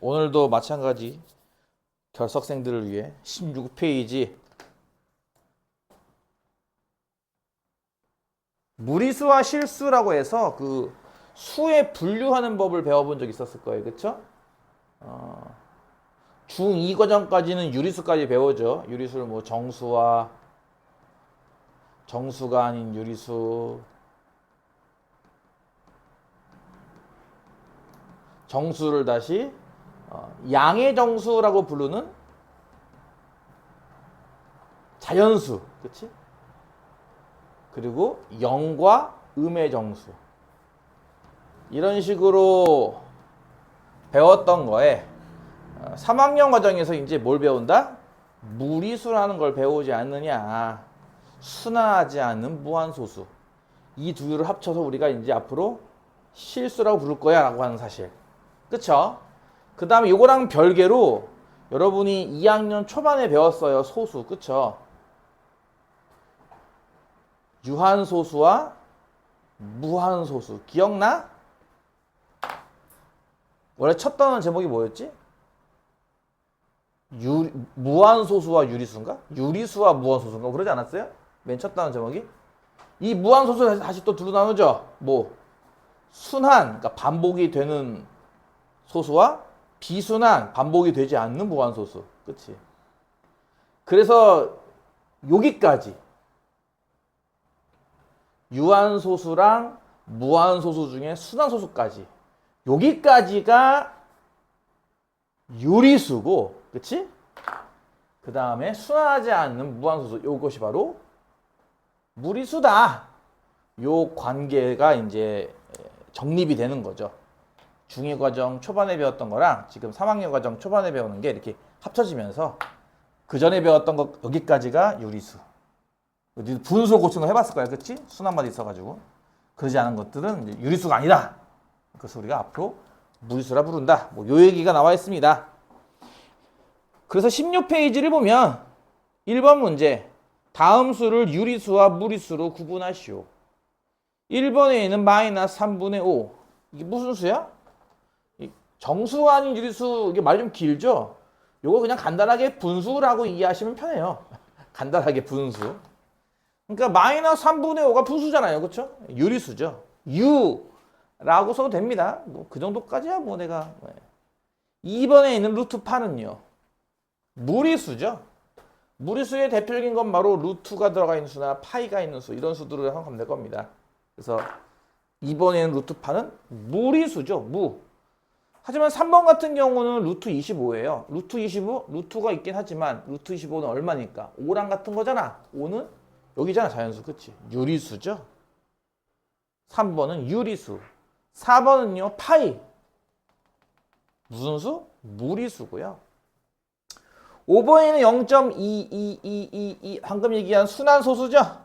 오늘도 마찬가지 결석생들을 위해 16페이지 무리수와 실수라고 해서 그 수에 분류하는 법을 배워본 적 있었을 거예요. 그쵸? 중2 과정까지는 유리수까지 배우죠. 유리수를 뭐 정수와 정수가 아닌 유리수, 정수를 다시 양의 정수라고 부르는 자연수, 그치? 그리고 영과 음의 정수, 이런 식으로 배웠던 거에 3학년 과정에서 이제 뭘 배운다? 무리수라는 걸 배우지 않느냐. 순화하지 않는 무한소수. 이 두유를 합쳐서 우리가 이제 앞으로 실수라고 부를 거야 라고 하는 사실. 그쵸? 그 다음에 요거랑 별개로 여러분이 2학년 초반에 배웠어요. 소수. 그쵸? 유한소수와 무한소수. 기억나? 원래 첫 단원 제목이 뭐였지? 무한소수와 유리수인가? 유리수와 무한소수인가? 그러지 않았어요? 맨 첫 단원 제목이? 이 무한소수 다시 또 둘로 나누죠? 뭐? 순한, 그러니까 반복이 되는 소수와 비순한, 반복이 되지 않는 무한소수. 그치? 그래서 여기까지 유한소수랑 무한소수 중에 순한소수까지, 여기까지가 유리수고, 그치? 그 다음에 순하지 않는 무한소수, 요것이 바로 무리수다. 요 관계가 이제 정립이 되는 거죠. 중2 과정 초반에 배웠던 거랑 지금 3학년 과정 초반에 배우는 게 이렇게 합쳐지면서 그 전에 배웠던 거 여기까지가 유리수. 분수 고치는 거 해봤을 거야, 그치? 순한마디 있어가지고. 그러지 않은 것들은 이제 유리수가 아니다. 그래서 우리가 앞으로 무리수라 부른다. 뭐 요 얘기가 나와 있습니다. 그래서 16페이지를 보면 1번 문제, 다음 수를 유리수와 무리수로 구분하시오. 1번에 있는 마이너스 3분의 5. 이게 무슨 수야? 정수가 아닌 유리수, 이게 말 좀 길죠? 요거 그냥 간단하게 분수라고 이해하시면 편해요. 간단하게 분수. 그러니까 마이너스 3분의 5가 분수잖아요. 그쵸? 유리수죠. U라고 써도 됩니다. 뭐 그 정도까지야 뭐 내가. 2번에 있는 루트 8은요. 무리수죠. 무리수의 대표적인 건 바로 루트가 들어가 있는 수나 파이가 있는 수, 이런 수들을 생각하면 될 겁니다. 그래서 2번에 있는 루트 8은 무리수죠. 무. 하지만 3번 같은 경우는 루트 25예요. 루트 25, 루트가 있긴 하지만 루트 25는 얼마니까? 5랑 같은 거잖아. 5는 여기잖아, 자연수. 그치? 유리수죠. 3번은 유리수. 4번은요, 파이. 무슨 수? 무리수고요. 5번에는 0.2222 방금 얘기한 순환소수죠?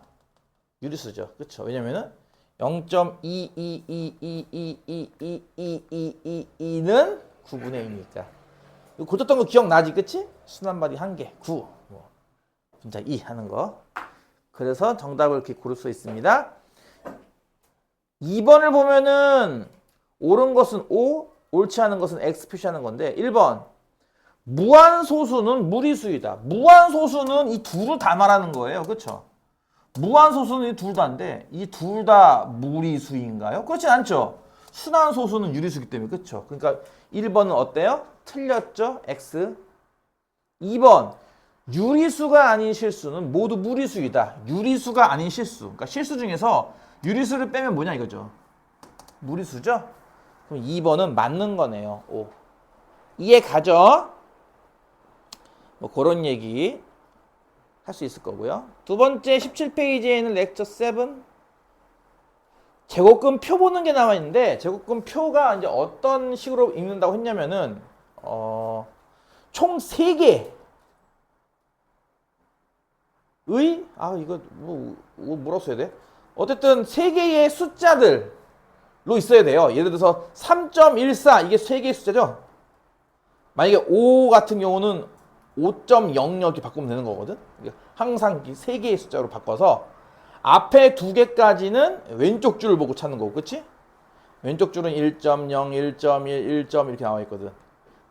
유리수죠. 그쵸? 왜냐면은 0.2222222222는 9분의 2니까. 이거 고쳤던 거 기억나지? 그치? 순환마디 1개, 9. 뭐 분자 2 하는 거. 그래서 정답을 이렇게 고를 수 있습니다. 2번을 보면은 옳은 것은 O, 옳지 않은 것은 X 표시하는 건데, 1번 무한소수는 무리수이다. 무한소수는 이 둘을 다 말하는 거예요. 그렇죠? 무한소수는 이 둘 다인데 이 둘 다 무리수인가요? 그렇진 않죠. 순환소수는 유리수이기 때문에. 그렇죠? 그러니까 1번은 어때요? 틀렸죠? X. 2번 유리수가 아닌 실수는 모두 무리수이다. 유리수가 아닌 실수. 그러니까 실수 중에서 유리수를 빼면 뭐냐 이거죠. 무리수죠? 그럼 2번은 맞는 거네요. 오. 이해 가죠? 뭐 그런 얘기 할 수 있을 거고요. 두 번째 17페이지에는 렉처 7 제곱근 표 보는 게 나와 있는데, 제곱근 표가 이제 어떤 식으로 읽는다고 했냐면은 총 3개 이거 뭐라고 써야 돼? 어쨌든 3개의 숫자들로 있어야 돼요. 예를 들어서 3.14 이게 3개의 숫자죠. 만약에 5 같은 경우는 5.00 이렇게 바꾸면 되는 거거든. 항상 3개의 숫자로 바꿔서 앞에 2개까지는 왼쪽 줄을 보고 찾는 거고, 그치? 왼쪽 줄은 1.0, 1.1, 1. 이렇게 나와 있거든.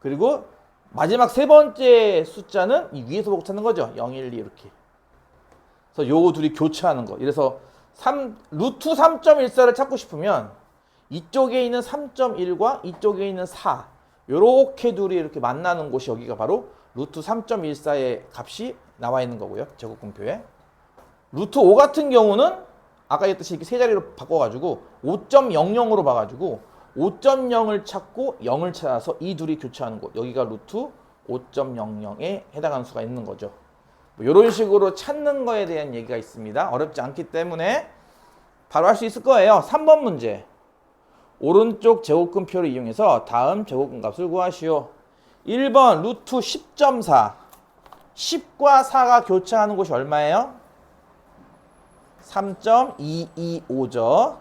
그리고 마지막 세 번째 숫자는 이 위에서 보고 찾는 거죠. 0, 1, 2 이렇게. 그래서 요 둘이 교차하는 거. 이래서 루트 3.14를 찾고 싶으면 이쪽에 있는 3.1과 이쪽에 있는 4 요렇게 둘이 이렇게 만나는 곳이 여기가 바로 루트 3.14의 값이 나와 있는 거고요. 제곱근표에. 루트 5 같은 경우는 아까 했듯이 이렇게 세 자리로 바꿔가지고 5.00으로 봐가지고 5.0을 찾고 0을 찾아서 이 둘이 교차하는 곳. 여기가 루트 5.00에 해당하는 수가 있는 거죠. 뭐 이런 식으로 찾는 거에 대한 얘기가 있습니다. 어렵지 않기 때문에 바로 할 수 있을 거예요. 3번 문제. 오른쪽 제곱근표를 이용해서 다음 제곱근 값을 구하시오. 1번 루트 10.4. 10과 4가 교차하는 곳이 얼마예요? 3.225죠.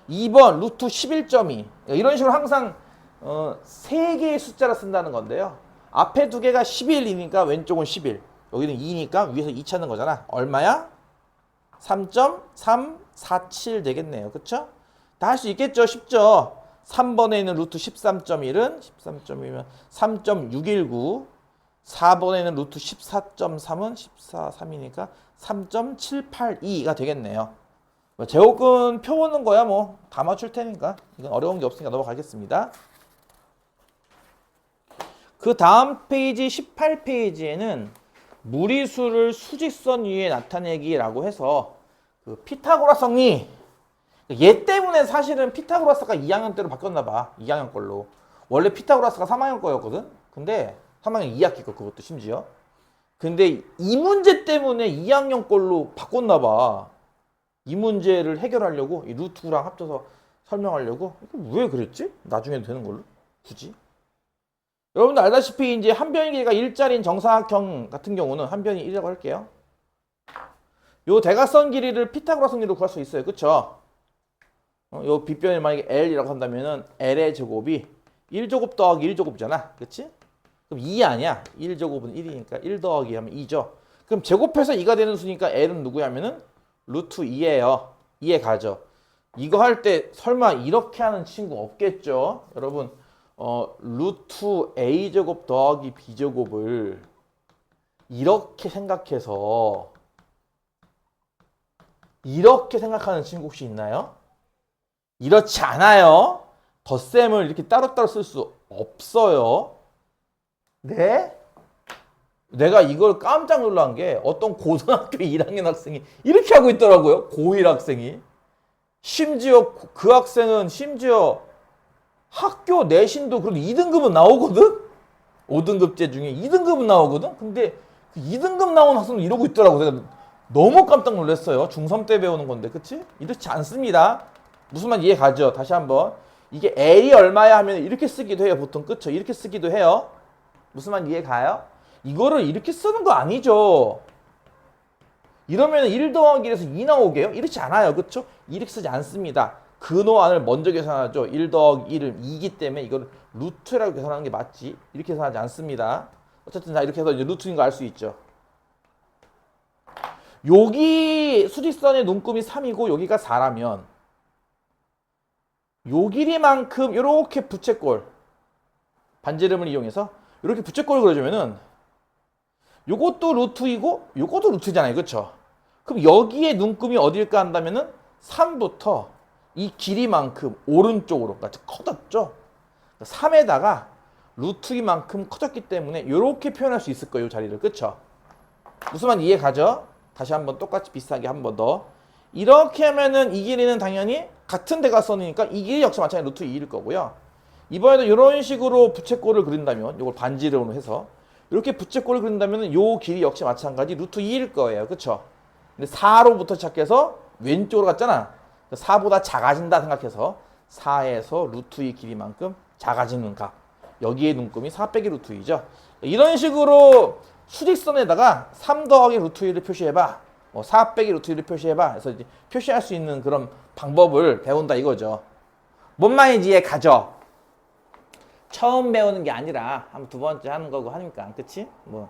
2번 루트 11.2. 이런 식으로 항상 3개의 숫자를 쓴다는 건데요. 앞에 두 개가 11이니까 왼쪽은 11. 여기는 2니까 위에서 2 찾는 거잖아. 얼마야? 3.347 되겠네요. 그쵸? 다 할 수 있겠죠? 쉽죠? 3번에 있는 루트 13.1은 13.1이면 3.619. 4번에 있는 루트 14.3은 14.3이니까 3.782가 되겠네요. 제곱근 표 보는 거야 뭐 다 맞출 테니까 이건 어려운 게 없으니까 넘어가겠습니다. 그 다음 페이지 18페이지에는 무리수를 수직선 위에 나타내기라고 해서 그 피타고라스 정리 얘 때문에 사실은 피타고라스가 2학년 때로 바뀌었나 봐. 2학년 걸로. 원래 피타고라스가 3학년 거였거든. 근데 3학년 2학기 거 그것도 심지어. 근데 이 문제 때문에 2학년 걸로 바꿨나 봐. 이 문제를 해결하려고 이 루트랑 합쳐서 설명하려고 왜 그랬지? 나중에도 되는 걸로 굳이. 여러분들 알다시피 이제 한 변의 길이가 일자리인 정사각형 같은 경우는 한 변이 1이라고 할게요. 요 대각선 길이를 피타고라스 정리로 구할 수 있어요. 그쵸? 요 빗변이 만약에 L이라고 한다면은 L의 제곱이 1제곱 더하기 1제곱이잖아. 그치? 그럼 2 아니야. 1제곱은 1이니까 1 더하기 하면 2죠. 그럼 제곱해서 2가 되는 수니까 L은 누구야 하면은 루트 2예요. 2에 가죠. 이거 할 때 설마 이렇게 하는 친구 없겠죠? 여러분 루트 A제곱 더하기 B제곱을 이렇게 생각해서 이렇게 생각하는 친구 혹시 있나요? 이렇지 않아요. 덧셈을 이렇게 따로따로 쓸 수 없어요. 네? 내가 이걸 깜짝 놀란 게 어떤 고등학교 1학년 학생이 이렇게 하고 있더라고요. 고1 학생이. 심지어 그 학생은 심지어 학교 내신도 그래도 2등급은 나오거든? 5등급제 중에 2등급은 나오거든? 근데 그 2등급 나온 학생은 이러고 있더라고. 내가 너무 깜짝 놀랐어요. 중3 때 배우는 건데, 그치? 이렇지 않습니다. 무슨 말 이해 가죠? 다시 한번. 이게 L이 얼마야 하면 이렇게 쓰기도 해요. 보통, 그쵸? 이렇게 쓰기도 해요. 무슨 말 이해 가요? 이거를 이렇게 쓰는 거 아니죠? 이러면 1 더하기 1에서 2 나오게요? 이렇지 않아요. 그쵸? 이렇게 쓰지 않습니다. 근호안을 먼저 계산하죠. 1 더하기 1은 2기 때문에 이걸 루트라고 계산하는 게 맞지. 이렇게 계산하지 않습니다. 어쨌든 자 이렇게 해서 이제 루트인 거 알 수 있죠. 여기 수직선의 눈금이 3이고 여기가 4라면 요 길이만큼 이렇게 부채꼴 반지름을 이용해서 이렇게 부채꼴을 그려주면은 요것도 루트이고 요것도 루트잖아요. 그쵸? 그럼 여기에 눈금이 어딜까 한다면은 3부터 이 길이만큼 오른쪽으로 그러니까 커졌죠? 3에다가 루트이만큼 커졌기 때문에 이렇게 표현할 수 있을 거예요. 이 자리를. 그쵸? 무슨 말 이해 가죠? 다시 한번 똑같이 비슷하게 한 번 더. 이렇게 하면은 이 길이는 당연히 같은 대각선이니까 이 길이 역시 마찬가지로 루트 2일 거고요. 이번에도 이런 식으로 부채꼴을 그린다면 이걸 반지름으로 해서 이렇게 부채꼴을 그린다면 이 길이 역시 마찬가지 루트 2일 거예요. 그쵸? 근데 4로부터 시작해서 왼쪽으로 갔잖아. 4보다 작아진다 생각해서 4에서 루트 2 길이만큼 작아지는 값. 여기에 눈금이 4 빼기 루트 2죠. 이런 식으로 수직선에다가 3 더하기 루트 2를 표시해봐. 4 빼기 루트 2를 표시해봐. 그래서 이제 표시할 수 있는 그런 방법을 배운다 이거죠. 뭔 말인지 이해 가죠? 처음 배우는 게 아니라 한 두 번째 하는 거고 하니까. 그치? 뭐.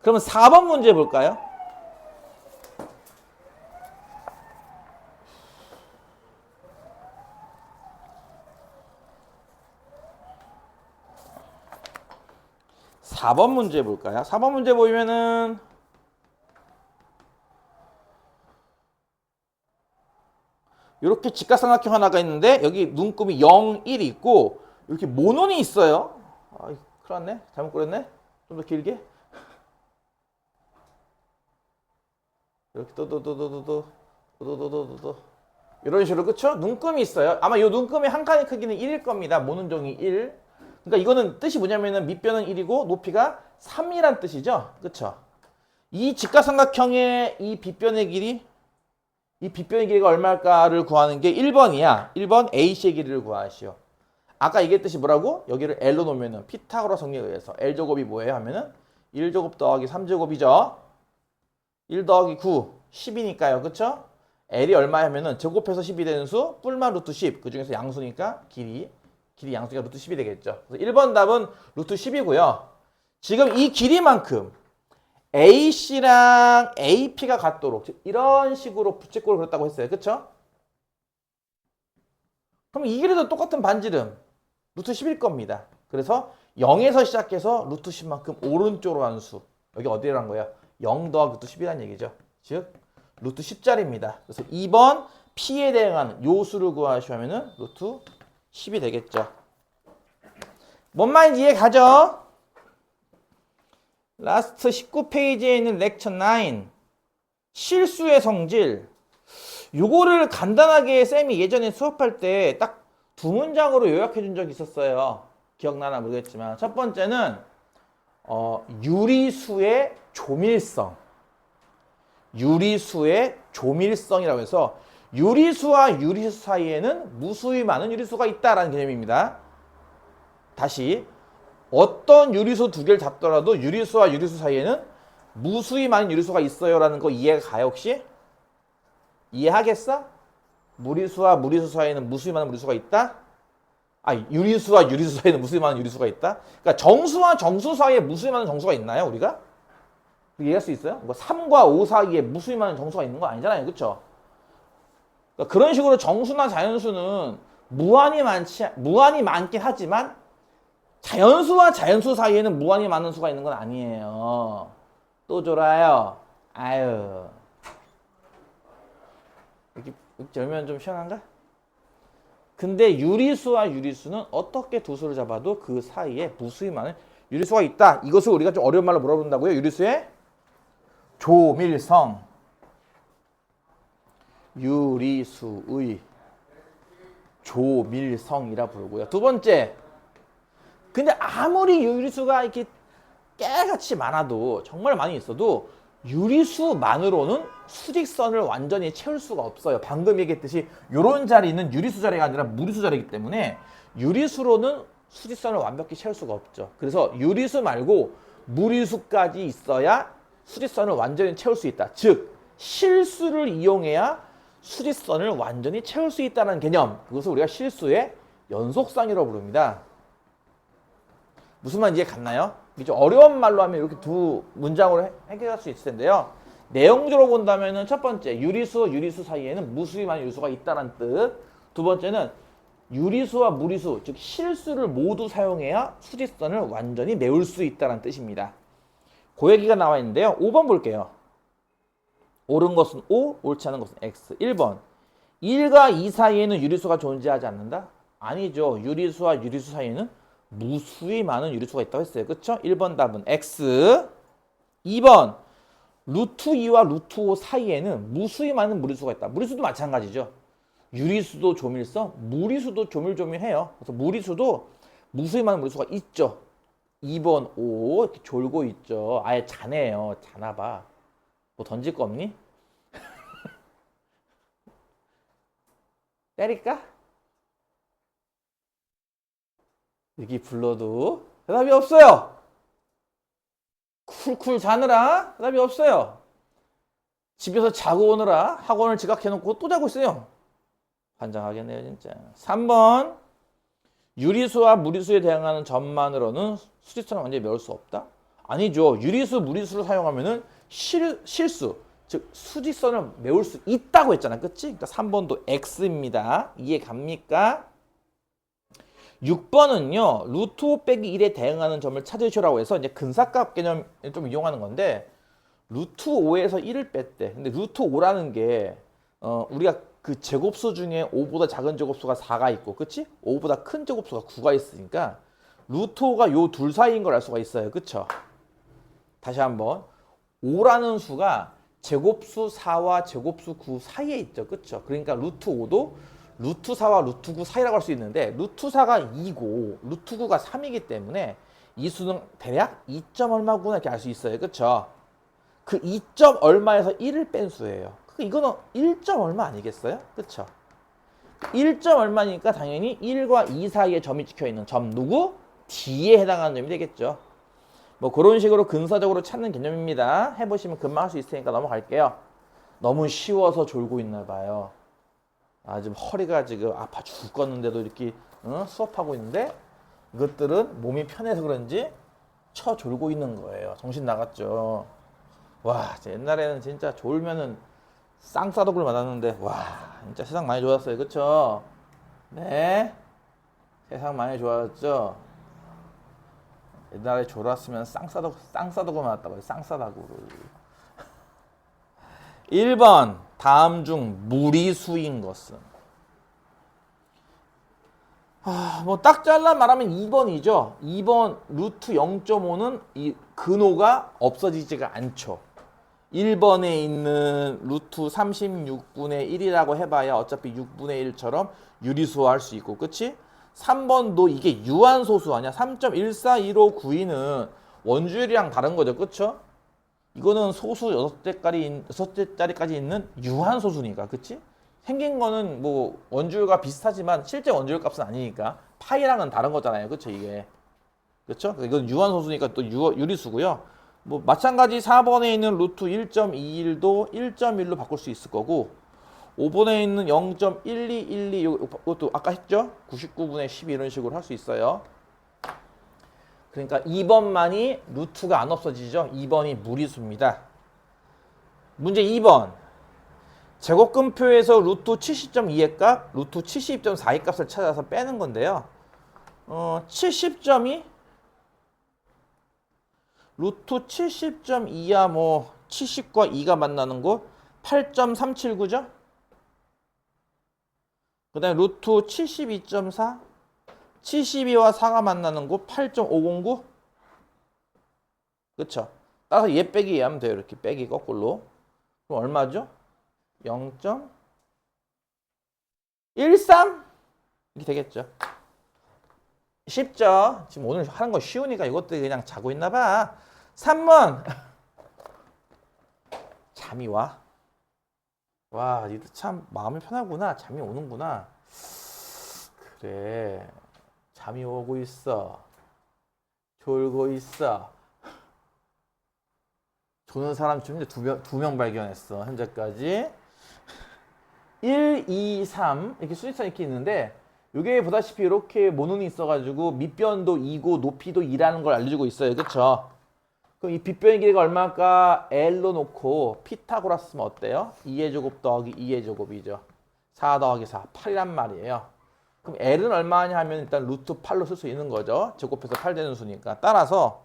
그러면 4번 문제 볼까요? 4번 문제 볼까요? 4번 문제 보이면은 이렇게 직각삼각형 하나가 있는데 여기 눈금이 0, 1이 있고 이렇게 모논이 있어요. 아, 큰일 났네. 잘못 그렸네. 좀 더 길게. 이렇게 또 이런 식으로, 그쵸? 눈금이 있어요. 아마 이 눈금의 한 칸의 크기는 1일 겁니다. 모눈종이 1. 그러니까 이거는 뜻이 뭐냐면은 밑변은 1이고 높이가 3이란 뜻이죠. 그쵸? 이 직각삼각형의 이 빗변의 길이, 이 빗변의 길이가 얼마일까를 구하는 게 1번이야. 1번 AC의 길이를 구하시오. 아까 얘기했듯이 뭐라고? 여기를 L로 놓으면은 피타고라 정리에 의해서 L제곱이 뭐예요? 하면은 1제곱 더하기 3제곱이죠. 1 더하기 9, 10이니까요. 그쵸? L이 얼마 하면은 제곱해서 10이 되는 수, 뿔만 루트 10. 그 중에서 양수니까 길이 양수가 루트 10이 되겠죠. 그래서 1번 답은 루트 10이고요. 지금 이 길이만큼 AC랑 AP가 같도록 이런 식으로 부채꼴을 그렸다고 했어요. 그쵸? 그럼 이 길이도 똑같은 반지름 루트 10일 겁니다. 그래서 0에서 시작해서 루트 10만큼 오른쪽으로 가는 수. 여기 어디라는 거예요? 0 더하기 루트 10이라는 얘기죠. 즉 루트 10짜리입니다. 그래서 2번 P에 대응하는 요 수를 구하시면은 루트 10이 되겠죠. 뭔 말인지 이해 가죠? 라스트 19페이지에 있는 렉처 9 실수의 성질. 요거를 간단하게 쌤이 예전에 수업할 때 딱 두 문장으로 요약해 준 적이 있었어요. 기억나나 모르겠지만 첫 번째는 유리수의 조밀성. 유리수의 조밀성이라고 해서 유리수와 유리수 사이에는 무수히 많은 유리수가 있다라는 개념입니다. 다시 어떤 유리수 두 개를 잡더라도 유리수와 유리수 사이에는 무수히 많은 유리수가 있어요라는 거 이해가 가요 혹시? 이해하겠어? 무리수와 무리수 사이에는 무수히 많은 무리수가 있다? 아, 유리수와 유리수 사이에는 무수히 많은 유리수가 있다? 그러니까 정수와 정수 사이에 무수히 많은 정수가 있나요 우리가? 이해할 수 있어요? 뭐 3과 5 사이에 무수히 많은 정수가 있는 거 아니잖아요. 그쵸? 그러니까 그런 식으로 정수나 자연수는 무한히 많긴 하지만 자연수와 자연수 사이에는 무한히 많은 수가 있는 건 아니에요. 또 졸아요. 아유. 이렇게 열면 좀 시원한가? 근데 유리수와 유리수는 어떻게 두 수를 잡아도 그 사이에 무수히 많은 유리수가 있다. 이것을 우리가 좀 어려운 말로 물어본다고요. 유리수의 조밀성. 유리수의 조밀성이라 부르고요. 두 번째. 근데 아무리 유리수가 이렇게 깨같이 많아도 정말 많이 있어도 유리수만으로는 수직선을 완전히 채울 수가 없어요. 방금 얘기했듯이 이런 자리는 유리수 자리가 아니라 무리수 자리이기 때문에 유리수로는 수직선을 완벽히 채울 수가 없죠. 그래서 유리수 말고 무리수까지 있어야 수직선을 완전히 채울 수 있다. 즉 실수를 이용해야 수직선을 완전히 채울 수 있다는 개념. 그것을 우리가 실수의 연속상이라고 부릅니다. 무슨 말인지 이해 갔나요? 이게 좀 어려운 말로 하면 이렇게 두 문장으로 해결할 수 있을 텐데요. 내용적으로 본다면은 첫 번째 유리수 사이에는 무수히 많은 유리수가 있다는 뜻. 두 번째는 유리수와 무리수, 즉 실수를 모두 사용해야 수직선을 완전히 메울 수 있다는 뜻입니다. 그 얘기가 나와 있는데요. 5번 볼게요. 옳은 것은 O, 옳지 않은 것은 X. 1번 1과 2 사이에는 유리수가 존재하지 않는다? 아니죠. 유리수와 유리수 사이에는 무수히 많은 유리수가 있다고 했어요. 그쵸? 1번 답은 X. 2번 루트 2와 루트 5 사이에는 무수히 많은 무리수가 있다. 무리수도 마찬가지죠. 유리수도 조밀성, 무리수도 조밀조밀해요. 그래서 무리수도 무수히 많은 무리수가 있죠. 2번 5 이렇게 졸고 있죠. 아예 자네요. 자나봐. 뭐 던질 거 없니? 때릴까? 여기 불러도 대답이 없어요. 쿨쿨 자느라 대답이 없어요. 집에서 자고 오느라 학원을 지각해놓고 또 자고 있어요. 환장하겠네요 진짜. 3번 유리수와 무리수에 대응하는 점만으로는 수직선을 완전히 메울 수 없다? 아니죠. 유리수, 무리수를 사용하면은 실수, 즉 수직선을 메울 수 있다고 했잖아. 그치? 그러니까 3번도 X입니다. 이해 갑니까? 6번은요. 루트 5 빼기 1에 대응하는 점을 찾으시라고 해서 이제 근사값 개념을 좀 이용하는 건데 루트 5에서 1을 뺐대. 근데 루트 5라는 게 우리가 그 제곱수 중에 5보다 작은 제곱수가 4가 있고 그치? 5보다 큰 제곱수가 9가 있으니까 루트 5가 요 둘 사이인 걸 알 수가 있어요. 그쵸? 다시 한번 5라는 수가 제곱수 4와 제곱수 9 사이에 있죠. 그쵸? 그러니까 루트 5도 루트 4와 루트 9 사이라고 할 수 있는데 루트 4가 2고 루트 9가 3이기 때문에 이 수는 대략 2점 얼마구나 이렇게 알 수 있어요. 그쵸? 그 2점 얼마에서 1을 뺀 수예요. 이거는 1점 얼마 아니겠어요? 그쵸? 1점 얼마니까 당연히 1과 2 사이에 점이 찍혀있는 점 누구? D에 해당하는 점이 되겠죠. 뭐 그런 식으로 근사적으로 찾는 개념입니다. 해보시면 금방 할 수 있으니까 넘어갈게요. 너무 쉬워서 졸고 있나 봐요. 지금 허리가 지금 아파 죽겠는데도 이렇게 수업하고 있는데 이것들은 몸이 편해서 그런지 쳐 졸고 있는 거예요. 정신 나갔죠. 와, 옛날에는 진짜 졸면은 쌍싸독을 맞았는데 와, 진짜 세상 많이 좋았어요. 그쵸? 네, 세상 많이 좋아졌죠? 옛날에 졸았으면 쌍싸독을 맞았다고요. 쌍싸독을. 1번 다음 중 무리수인 것은 뭐 딱 잘라 말하면 2번이죠. 2번 루트 0.5는 이 근호가 없어지지가 않죠. 1번에 있는 루트 36분의 1이라고 해봐야 어차피 6분의 1처럼 유리수화 할 수 있고 그치? 3번도 이게 유한소수 아니야. 3.141592는 원주율이랑 다른 거죠. 그쵸? 이거는 소수 6개짜리까지 있는 유한소수니까 그치? 생긴 거는 뭐 원주율과 비슷하지만 실제 원주율 값은 아니니까 파이랑은 다른 거잖아요. 그쵸? 이게 그쵸? 이건 유한소수니까 또 유리수고요. 뭐 마찬가지 4번에 있는 루트 1.21도 1.1로 바꿀 수 있을 거고 5번에 있는 0.1212 이것도 아까 했죠? 99분의 12 이런 식으로 할 수 있어요. 그러니까 2번만이 루트가 안 없어지죠. 2번이 무리수입니다. 문제 2번. 제곱근표에서 루트 70.2의 값, 루트 70.4의 값을 찾아서 빼는 건데요. 70점이 루트 70.2야 뭐 70과 2가 만나는 곳 8.379죠? 그 다음에 루트 72.4 72와 4가 만나는 곳 8.509 그쵸? 따라서 얘 빼기 얘 하면 돼요. 이렇게 빼기 거꾸로. 그럼 얼마죠? 0.13 이렇게 되겠죠. 쉽죠? 지금 오늘 하는 거 쉬우니까 이것도 그냥 자고 있나 봐. 3번 잠이 와. 와, 니들 참 마음이 편하구나. 잠이 오는구나. 그래. 잠이 오고 있어. 졸고 있어. 조는 사람 좀 이제 두 명 발견했어. 현재까지. 1, 2, 3 이렇게 수직선 이렇게 있는데 이게 보다시피 이렇게 모눈이 있어가지고 밑변도 2고 높이도 2라는 걸 알려주고 있어요. 그쵸? 그럼 이 빗변의 길이가 얼마일까? L로 놓고 피타고라스 쓰면 어때요? 2의 제곱 더하기 2의 제곱이죠. 4 더하기 4, 8이란 말이에요. 그럼 L은 얼마냐 하면 일단 루트 8로 쓸 수 있는 거죠. 제곱해서 8 되는 수니까. 따라서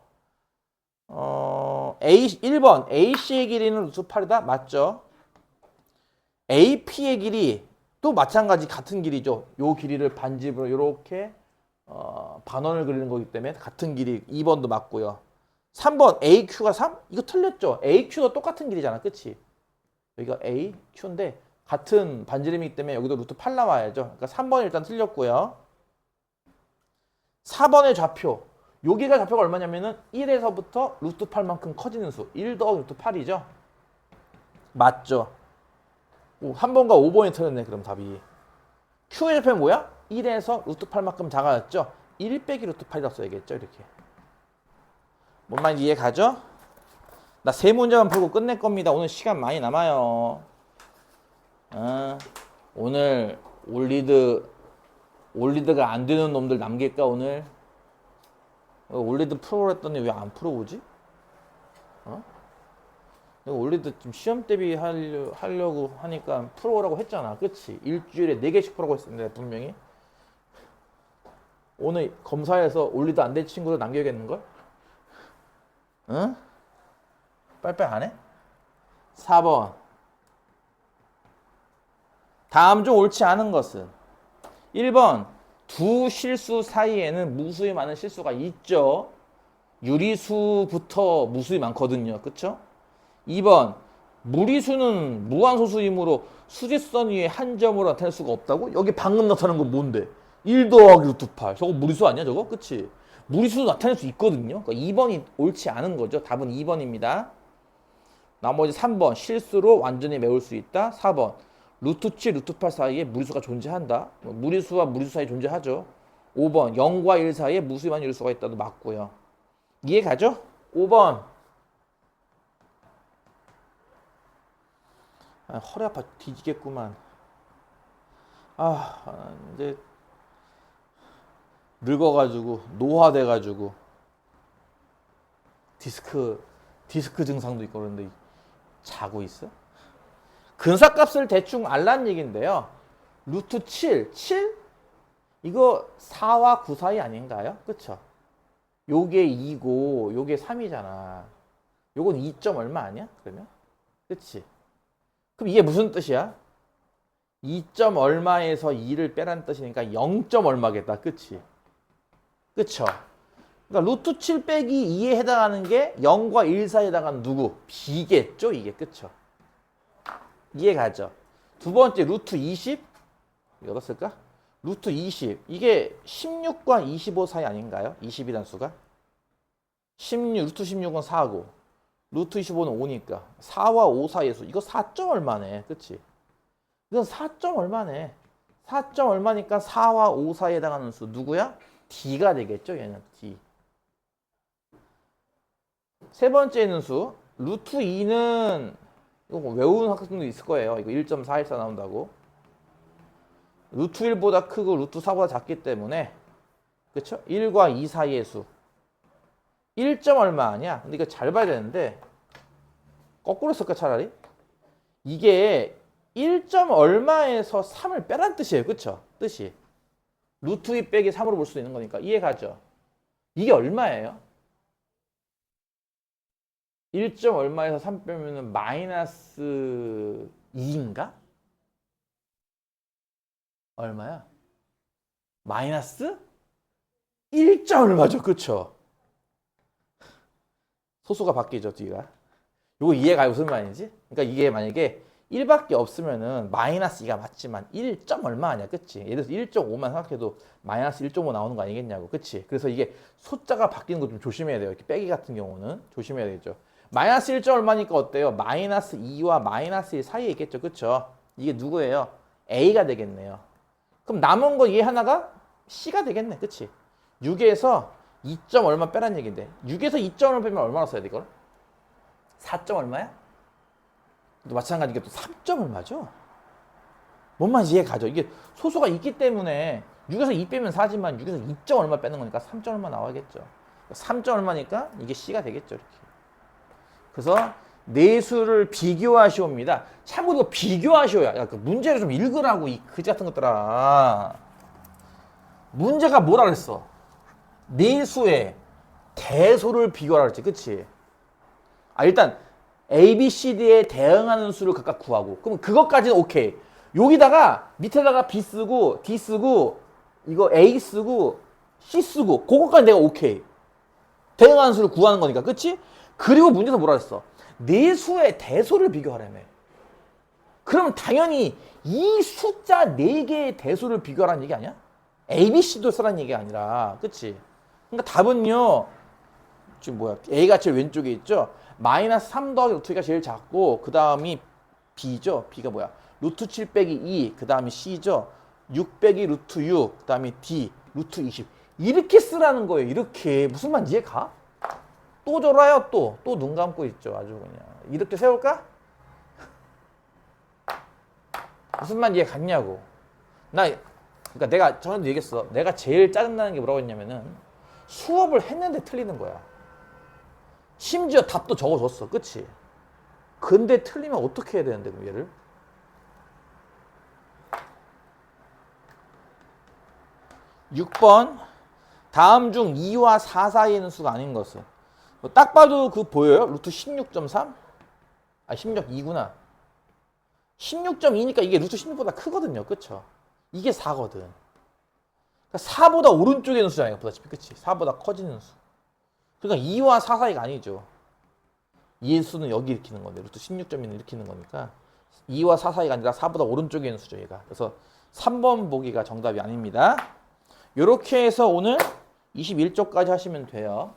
1번 AC의 길이는 루트 8이다? 맞죠? AP의 길이 또 마찬가지 같은 길이죠. 요 길이를 반집으로 이렇게 반원을 그리는 거기 때문에 같은 길이 2번도 맞고요. 3번 AQ가 3? 이거 틀렸죠? AQ도 똑같은 길이잖아. 그치? 여기가 AQ인데 같은 반지름이기 때문에 여기도 루트 8 나와야죠. 그러니까 3번 일단 틀렸고요. 4번의 좌표. 여기가 좌표가 얼마냐면은 1에서부터 루트 8만큼 커지는 수. 1 더하기 루트 8이죠. 맞죠? 오, 3번과 5번이 틀렸네. 그럼 답이. Q의 좌표는 뭐야? 1에서 루트 8만큼 작아졌죠? 1 빼기 루트 8이라고 써야겠죠? 이렇게. 뭔 말인지 이해 가죠? 나 세 문제만 풀고 끝낼 겁니다. 오늘 시간 많이 남아요. 오늘 올리드가 안 되는 놈들 남길까 오늘? 올리드 풀어 했더니 왜 안 풀어오지? 올리드 좀 시험 대비 하려고 하니까 풀어오라고 했잖아. 그치? 일주일에 4개씩 풀어오고 했었는데 분명히. 오늘 검사해서 올리도 안 될 친구들 남겨야겠는걸? 응? 빨리빨리 안 해? 4번. 다음 중 옳지 않은 것은 1번 두 실수 사이에는 무수히 많은 실수가 있죠. 유리수부터 무수히 많거든요. 그쵸? 2번 무리수는 무한소수이므로 수직선 위에 한 점으로 나타낼 수가 없다고? 여기 방금 나타난 건 뭔데? 1 더하기 루트 8. 저거 무리수 아니야 저거? 그치? 무리수도 나타낼 수 있거든요. 그러니까 2번이 옳지 않은 거죠. 답은 2번입니다. 나머지 3번 실수로 완전히 메울 수 있다. 4번 루트 7, 루트 8 사이에 무리수가 존재한다. 무리수와 무리수 사이에 존재하죠. 5번 0과 1 사이에 무수히 많은 유리수가 있다도 맞고요. 이해 가죠? 5번. 아, 허리 아파 뒤지겠구만. 이제 늙어가지고 노화돼가지고 디스크 증상도 있고 그런데 자고 있어? 근사값을 대충 알란 얘기인데요. 루트 7, 7? 이거 4와 9 사이 아닌가요? 그쵸? 요게 2고 요게 3이잖아. 요건 2점 얼마 아니야? 그러면? 그치? 그럼 이게 무슨 뜻이야? 2점 얼마에서 2를 빼라는 뜻이니까 0점 얼마겠다. 그치? 그쵸? 그러니까 루트 7 빼기 2에 해당하는 게 0과 1 사이에 해당하는 누구? B겠죠? 이게. 그쵸? 이해 가죠? 두 번째 루트 20? 이거 쓸까? 루트 20. 이게 16과 25 사이 아닌가요? 20이란 수가? 16, 루트 16은 4고 루트 25는 5니까 4와 5 사이의 수. 이거 4점 얼마네. 그치? 이건 4점 얼마네. 4점 얼마니까 4와 5 사이에 해당하는 수 누구야? D가 되겠죠? 얘는 D. 세 번째 있는 수 루트 2는 이거 뭐 외우는 학생도 있을 거예요. 이거 1.414 나온다고. 루트 1보다 크고 루트 4보다 작기 때문에 그쵸? 1과 2 사이의 수 1점 얼마 아니야? 근데 이거 잘 봐야 되는데 거꾸로 쓸까 차라리? 이게 1점 얼마에서 3을 빼란 뜻이에요. 그쵸? 뜻이 루트 2 빼기 3으로 볼 수 있는 거니까 이해 가죠? 이게 얼마예요? 1점 얼마에서 3 빼면은 마이너스 2인가? 얼마야? 마이너스 1점 얼마죠? 그쵸? 소수가 바뀌죠, 뒤가. 요거 이해가 무슨 말인지? 그러니까 이게 만약에 1밖에 없으면은 마이너스 2가 맞지만 1점 얼마 아니야, 그치? 예를 들어서 1.5만 생각해도 마이너스 1.5 나오는 거 아니겠냐고, 그치? 그래서 이게 숫자가 바뀌는 거 좀 조심해야 돼요. 이렇게 빼기 같은 경우는 조심해야 되죠. 마이너스 1점 얼마니까 어때요? 마이너스 2와 마이너스 1 사이에 있겠죠, 그쵸? 이게 누구예요? A가 되겠네요. 그럼 남은 거 얘 하나가 C가 되겠네, 그치? 6에서 2점 얼마 빼란 얘기인데 6에서 2점을 빼면 얼마나 써야 돼, 이걸? 4점 얼마야? 또 마찬가지게 또 3점 얼마죠? 뭔 말인지 이해 가죠? 이게 소수가 있기 때문에 6에서 2 빼면 4지만 6에서 2점 얼마 빼는 거니까 3점 얼마 나와야겠죠. 3점 얼마니까 이게 C가 되겠죠, 이렇게. 그래서 내수를 비교하시옵니다. 참고로 이거 비교하시오야. 야, 그 문제를 좀 읽으라고 이 그지 같은 것들아. 문제가 뭐라 그랬어? 내수의 대소를 비교하라 그랬지, 그치? 일단 A, B, C, D에 대응하는 수를 각각 구하고 그럼 그것까지는 오케이. 여기다가 밑에다가 B 쓰고 D 쓰고 이거 A 쓰고 C 쓰고 그것까지 내가 오케이. 대응하는 수를 구하는 거니까, 그치? 그리고 문제에서 뭐라 했어? 내수의 대소를 비교하라며. 그럼 당연히 이 숫자 4개의 대소를 비교하라는 얘기 아니야? A, B, C도 쓰라는 얘기가 아니라, 그치? 그러니까 답은요, 지금 뭐야? A가 제일 왼쪽에 있죠? 마이너스 3 더하기 루트 2가 제일 작고, 그 다음이 B죠? B가 뭐야? 루트 7 빼기 2, 그 다음이 C죠? 6 빼기 루트 6, 그 다음이 D, 루트 20. 이렇게 쓰라는 거예요, 이렇게. 무슨 말인지 이해 가? 또 졸아요, 또 눈 감고 있죠, 아주 그냥. 이렇게 세울까? 무슨 말인지 이해 갔냐고. 그러니까 내가 전에도 얘기했어. 내가 제일 짜증나는 게 뭐라고 했냐면은 수업을 했는데 틀리는 거야. 심지어 답도 적어줬어. 그치? 근데 틀리면 어떻게 해야 되는데, 그럼 얘를? (6번) 다음 중 2와 4 사이에 있는 수가 아닌 것은. 딱 봐도 그 보여요? 루트 16.3? 아, 16.2구나. 16.2니까 이게 루트 16보다 크거든요. 그쵸? 이게 4거든. 그러니까 4보다 오른쪽에 있는 수잖아요. 보다시피. 그치? 4보다 커지는 수. 그러니까 2와 4 사이가 아니죠. 2의 수는 여기 일으키는 건데 루트 16.2는 일으키는 거니까 2와 4 사이가 아니라 4보다 오른쪽에 있는 수죠. 얘가. 그래서 3번 보기가 정답이 아닙니다. 이렇게 해서 오늘 21쪽까지 하시면 돼요.